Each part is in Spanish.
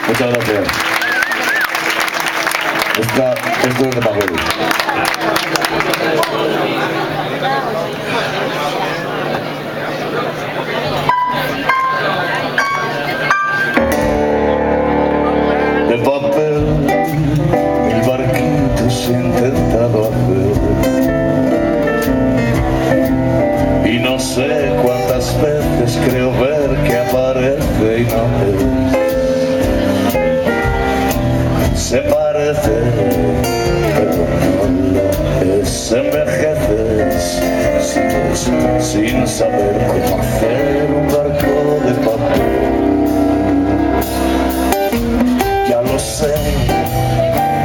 Muchas gracias. Esto es de papel. De papel, mil barquitos he intentado hacer, y no sé cuántas veces creo ver que aparece y no es. Se parece, pero no lo es. Envejeces sin saber cómo hacer un barco de papel. Ya lo sé,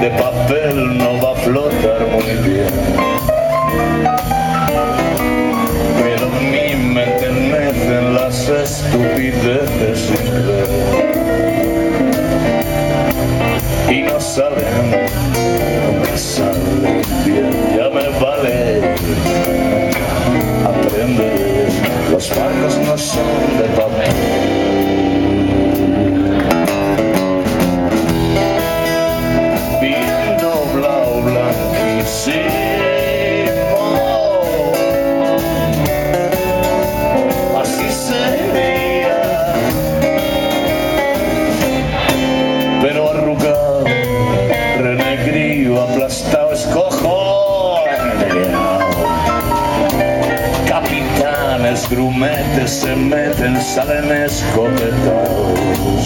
de papel no va a flotar muy bien, pero en mi me enternecen las estupideces sin creer. Y no salen, nunca salen bien. Ya me vale, aprenderé. Los barcos no son de papel. Vino blau blanquísimo, así sería, pero arrugado, renegrido, aplastado, escojoneado. Capitanes, grumetes se meten, salen escopetados.